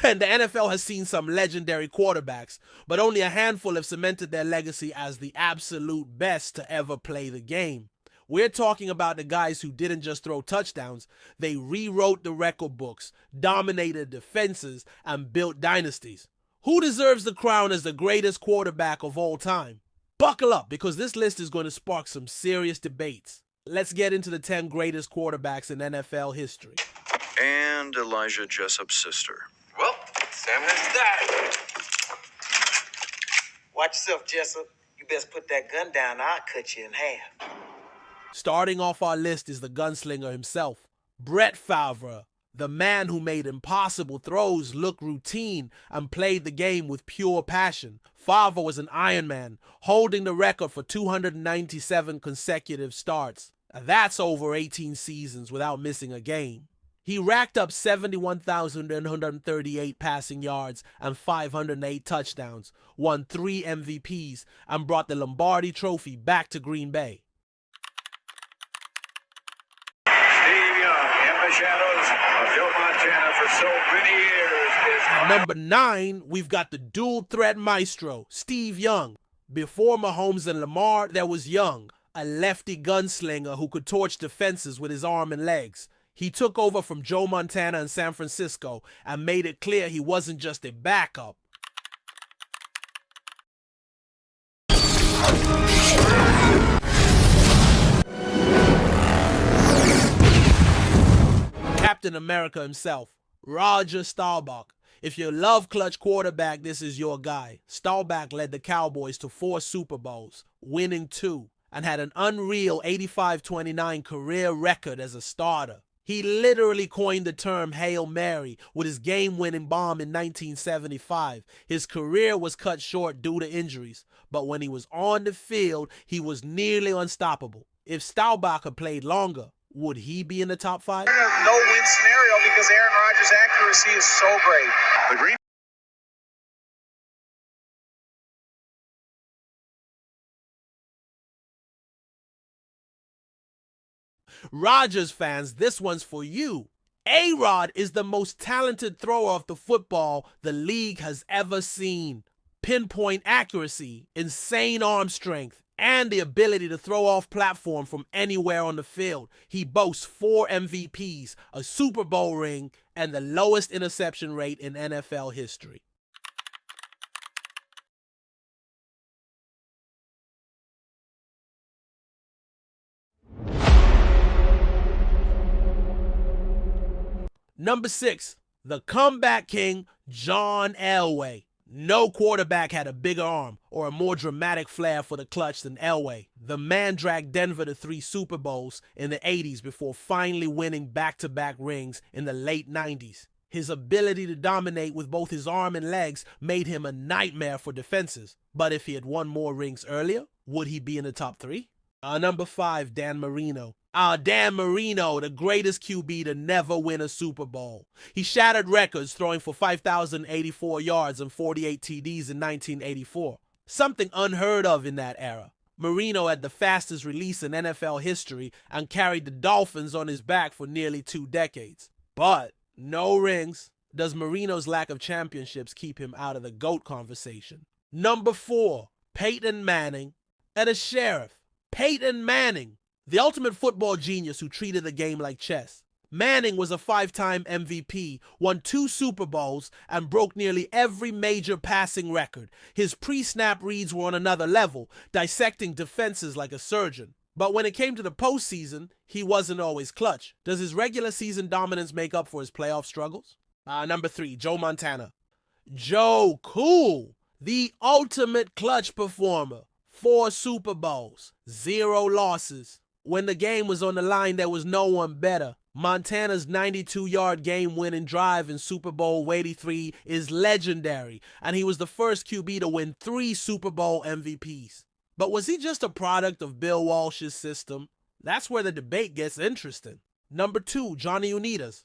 And the NFL has seen some legendary quarterbacks, but only a handful have cemented their legacy as the absolute best to ever play the game. We're talking about the guys who didn't just throw touchdowns, they rewrote the record books, dominated defenses, and built dynasties. Who deserves the crown as the greatest quarterback of all time? Buckle up, because this list is going to spark some serious debates. Let's get into the 10 greatest quarterbacks in NFL history. And Elijah Jessup's sister. Well, Sam has died. Watch yourself, Jessup. You best put that gun down, I'll cut you in half. Starting off our list is the gunslinger himself, Brett Favre, the man who made impossible throws look routine and played the game with pure passion. Favre was an Iron Man, holding the record for 297 consecutive starts. That's over 18 seasons without missing a game. He racked up 71,138 passing yards and 508 touchdowns, won 3 MVPs, and brought the Lombardi Trophy back to Green Bay. Steve Young in the shadows of Joe Montana for so many years. At number 9, we've got the dual threat maestro, Steve Young. Before Mahomes and Lamar, there was Young, a lefty gunslinger who could torch defenses with his arm and legs. He took over from Joe Montana in San Francisco and made it clear he wasn't just a backup. Captain America himself, Roger Staubach. If you love clutch quarterback, this is your guy. Staubach led the Cowboys to 4 Super Bowls, winning 2, and had an unreal 85-29 career record as a starter. He literally coined the term Hail Mary with his game-winning bomb in 1975. His career was cut short due to injuries, but when he was on the field, he was nearly unstoppable. If Staubach had played longer, would he be in the top 5? No-win scenario because Aaron Rodgers' accuracy is so great. The Green Rodgers fans, this one's for you. A-Rod is the most talented thrower of the football the league has ever seen. Pinpoint accuracy, insane arm strength, and the ability to throw off platform from anywhere on the field. He boasts 4 MVPs, a Super Bowl ring, and the lowest interception rate in NFL history. Number 6, the comeback king, John Elway. No quarterback had a bigger arm or a more dramatic flair for the clutch than Elway. The man dragged Denver to 3 Super Bowls in the 80s before finally winning back-to-back rings in the late 90s. His ability to dominate with both his arm and legs made him a nightmare for defenses. But if he had won more rings earlier, would he be in the top 3? Number 5, Dan Marino. Dan Marino, the greatest QB to never win a Super Bowl. He shattered records throwing for 5,084 yards and 48 TDs in 1984. Something unheard of in that era. Marino had the fastest release in NFL history and carried the Dolphins on his back for nearly 2 decades. But no rings. Does Marino's lack of championships keep him out of the GOAT conversation? Number 4, Peyton Manning and a sheriff. Peyton Manning, the ultimate football genius who treated the game like chess. Manning was a 5-time MVP, won 2 Super Bowls, and broke nearly every major passing record. His pre-snap reads were on another level, dissecting defenses like a surgeon. But when it came to the postseason, he wasn't always clutch. Does his regular season dominance make up for his playoff struggles? Number 3, Joe Montana. Joe Cool, the ultimate clutch performer. 4 Super Bowls, 0 losses. When the game was on the line, there was no one better. Montana's 92-yard game-winning drive in Super Bowl 83 is legendary, and he was the first QB to win 3 Super Bowl MVPs. But was he just a product of Bill Walsh's system? That's where the debate gets interesting. Number 2, Johnny Unitas.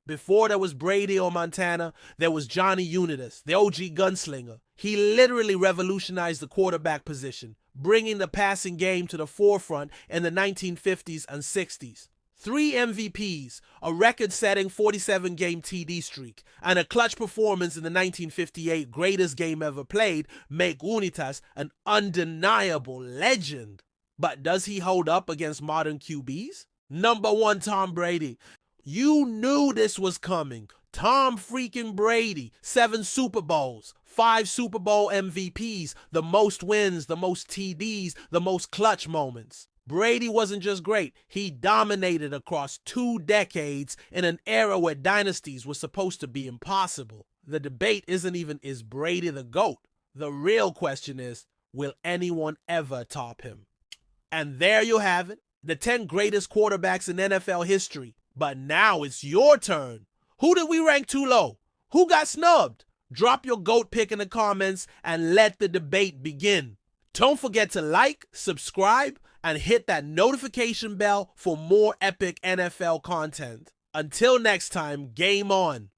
Before there was Brady or Montana, there was Johnny Unitas, the OG gunslinger. He literally revolutionized the quarterback position, bringing the passing game to the forefront in the 1950s and 60s. 3 MVPs, a record-setting 47-game TD streak, and a clutch performance in the 1958 greatest game ever played make Unitas an undeniable legend. But does he hold up against modern QBs? Number 1, Tom Brady. You knew this was coming. Tom freaking Brady, 7 Super Bowls, 5 Super Bowl MVPs, the most wins, the most TDs, the most clutch moments. Brady wasn't just great, he dominated across 2 decades in an era where dynasties were supposed to be impossible. The debate isn't even, is Brady the GOAT? The real question is, will anyone ever top him? And there you have it, the 10 greatest quarterbacks in NFL history. But now it's your turn. Who did we rank too low? Who got snubbed? Drop your GOAT pick in the comments and let the debate begin. Don't forget to like, subscribe, and hit that notification bell for more epic NFL content. Until next time, game on.